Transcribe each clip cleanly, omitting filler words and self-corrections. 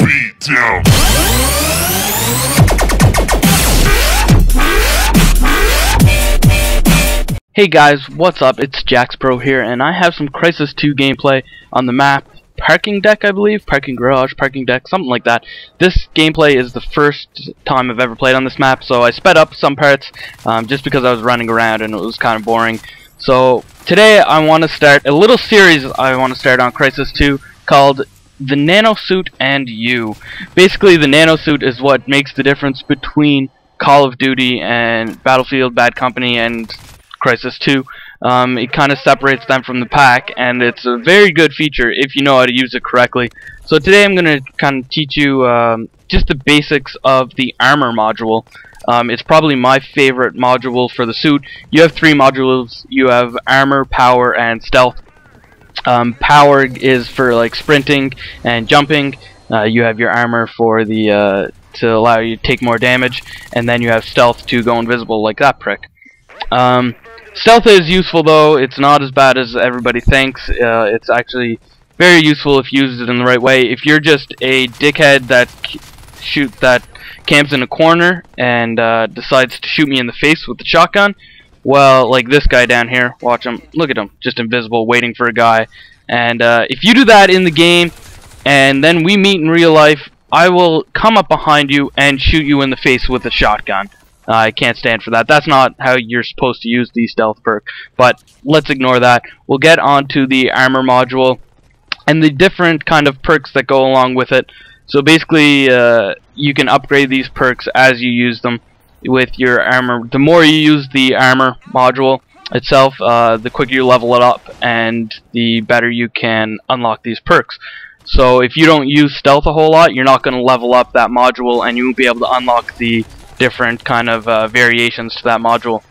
beat down. Hey guys, what's up? It's JaxPro here, and I have some Crysis 2 gameplay on the map Parking Deck, I believe? Parking Garage, Parking Deck, something like that. This gameplay is the first time I've ever played on this map, so I sped up some parts just because I was running around and it was kind of boring. So today I want to start a little series I want to start on Crysis 2 called the Nanosuit and You. Basically, the Nanosuit is what makes the difference between Call of Duty and Battlefield Bad Company and Crysis 2. It kind of separates them from the pack, and it's a very good feature if you know how to use it correctly. So today I'm going to kind of teach you just the basics of the Armour module. It's probably my favorite module for the suit. You have three modules. You have Armour, Power, and Stealth. Power is for like sprinting and jumping. You have your Armour for the to allow you to take more damage, and then you have Stealth to go invisible like that prick. Stealth is useful, though. It's not as bad as everybody thinks. It's actually very useful if used in the right way. If you're just a dickhead that camps in a corner and decides to shoot me in the face with the shotgun, well, like this guy down here, watch him, look at him, just invisible, waiting for a guy. And if you do that in the game, and then we meet in real life, I will come up behind you and shoot you in the face with a shotgun. I can't stand for that. That's not how you're supposed to use the stealth perk, but let's ignore that. We'll get on to the Armour module and the different kind of perks that go along with it. So basically, you can upgrade these perks as you use them with your Armour. The more you use the Armour module itself, the quicker you level it up, and the better you can unlock these perks. So if you don't use stealth a whole lot, you're not going to level up that module, and you won't be able to unlock the different kind of variations to that module.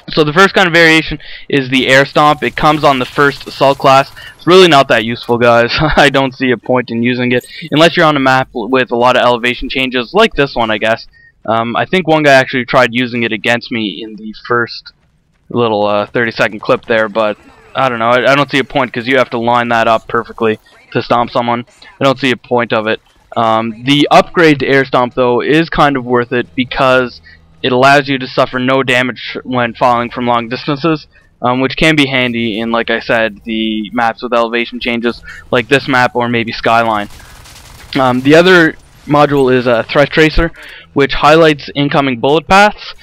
So the first kind of variation is the air stomp. It comes on the first assault class. It's really not that useful, guys. I don't see a point in using it unless you're on a map with a lot of elevation changes like this one, I guess. I think one guy actually tried using it against me in the first little 30-second clip there, but I don't know. I don't see a point because you have to line that up perfectly to stomp someone. I don't see a point of it. The upgrade to Air Stomp, though, is kind of worth it because it allows you to suffer no damage when falling from long distances, which can be handy in, like I said, the maps with elevation changes, like this map or maybe Skyline. The other module is a Threat Tracer, which highlights incoming bullet paths.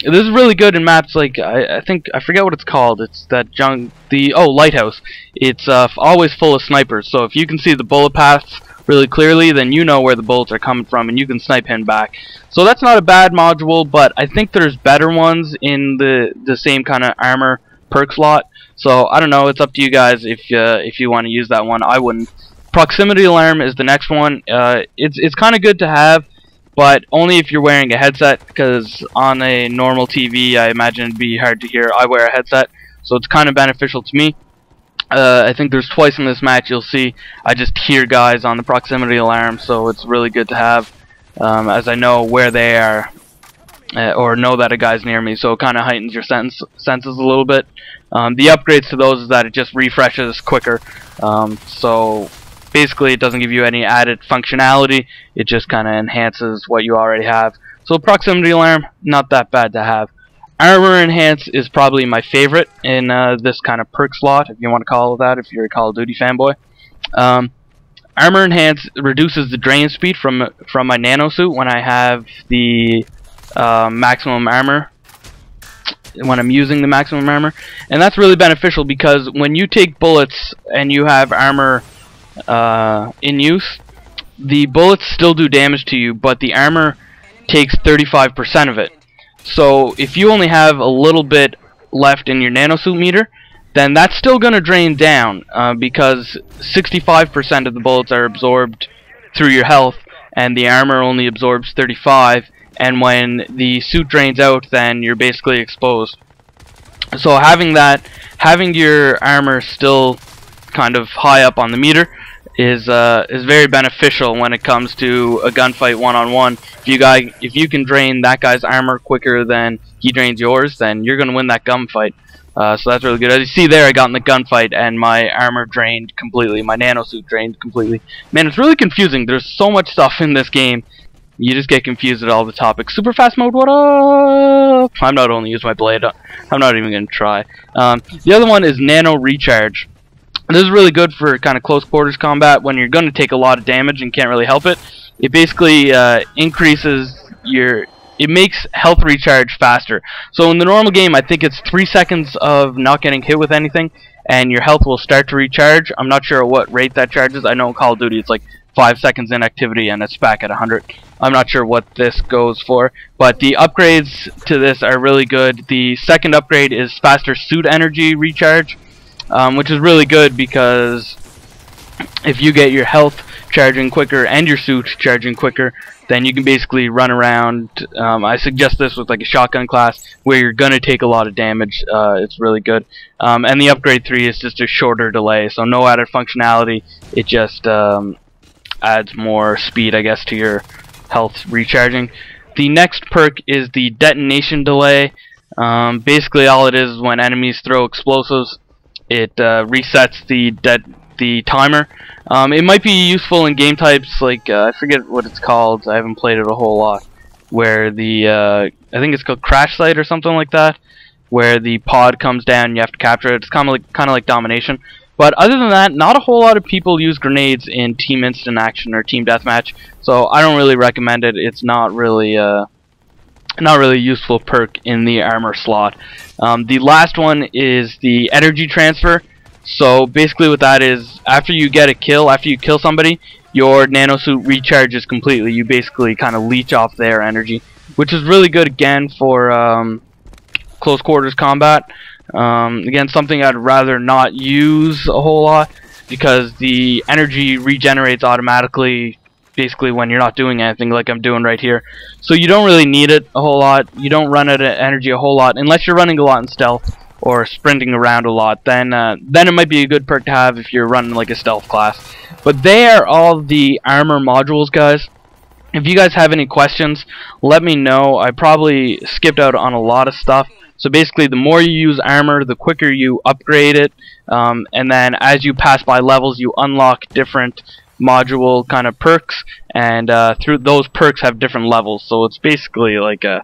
This is really good in maps like, I forget what it's called. It's that Lighthouse. It's always full of snipers, so if you can see the bullet paths really clearly, then you know where the bullets are coming from and you can snipe him back. So that's not a bad module, but I think there's better ones in the same kind of Armour perk slot. So I don't know, it's up to you guys if you want to use that one. I wouldn't. Proximity alarm is the next one. It's kind of good to have, but only if you're wearing a headset, because on a normal TV I imagine it'd be hard to hear. I wear a headset, so it's kind of beneficial to me. I think there's twice in this match you'll see I just hear guys on the proximity alarm, so it's really good to have, as I know where they are, or know that a guy's near me, so it kind of heightens your senses a little bit. The upgrades to those is that it just refreshes quicker, so basically it doesn't give you any added functionality, it just kind of enhances what you already have. So proximity alarm, not that bad to have. Armour Enhance is probably my favorite in this kind of perk slot, if you want to call it that, if you're a Call of Duty fanboy. Armour Enhance reduces the drain speed from my Nanosuit when I have the maximum armor, when I'm using the maximum armor, and that's really beneficial because when you take bullets and you have armor in use, the bullets still do damage to you, but the armor takes 35% of it. So if you only have a little bit left in your Nanosuit meter, then that's still going to drain down because 65% of the bullets are absorbed through your health, and the armor only absorbs 35%, and when the suit drains out, then you're basically exposed. So having your armor still kind of high up on the meter is very beneficial when it comes to a gunfight one-on-one. If you can drain that guy's armor quicker than he drains yours, then you're going to win that gunfight. So that's really good. As you see there, I got in the gunfight and my armor drained completely. My nanosuit drained completely. Man, it's really confusing. There's so much stuff in this game. You just get confused at all the topics. Super fast mode, what up? I'm not only use my blade. I'm not even going to try. The other one is nano recharge. This is really good for kind of close quarters combat when you're going to take a lot of damage and can't really help it. It basically increases your... It makes health recharge faster. So in the normal game, I think it's 3 seconds of not getting hit with anything, and your health will start to recharge. I'm not sure at what rate that charges. I know in Call of Duty it's like 5 seconds in activity and it's back at 100. I'm not sure what this goes for, but the upgrades to this are really good. The second upgrade is faster suit energy recharge, which is really good because if you get your health charging quicker and your suit charging quicker, then you can basically run around. I suggest this with like a shotgun class where you're gonna take a lot of damage. It's really good. And the upgrade 3 is just a shorter delay, so no added functionality. It just adds more speed, I guess, to your health recharging. The next perk is the detonation delay. Basically all it is when enemies throw explosives, it resets the timer. It might be useful in game types like I forget what it's called. I haven't played it a whole lot. Where the I think it's called Crash Site or something like that, where the pod comes down and you have to capture it. It's kind of like domination. But other than that, not a whole lot of people use grenades in team instant action or team deathmatch, so I don't really recommend it. It's not really a useful perk in the armor slot. The last one is the energy transfer. So basically what that is, after you get a kill, after you kill somebody, your nanosuit recharges completely. You basically kind of leech off their energy, which is really good again for close quarters combat. Again, something I'd rather not use a whole lot because the energy regenerates automatically basically when you're not doing anything like I'm doing right here. So you don't really need it a whole lot. You don't run out of energy a whole lot unless you're running a lot in stealth or sprinting around a lot. Then it might be a good perk to have if you're running like a stealth class. But they are all the armor modules, guys. If you guys have any questions, let me know. I probably skipped out on a lot of stuff. So basically, the more you use armor, the quicker you upgrade it, and then as you pass by levels, you unlock different module kind of perks, and through those perks have different levels. So it's basically like a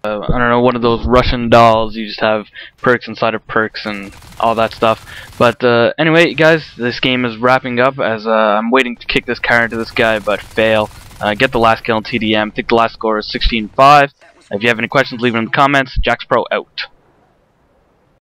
I don't know, one of those Russian dolls. You just have perks inside of perks and all that stuff. But anyway, guys, this game is wrapping up as I'm waiting to kick this car into this guy, but fail. Get the last kill in TDM. I think the last score is 16-5. If you have any questions, leave them in the comments. JaxPro out.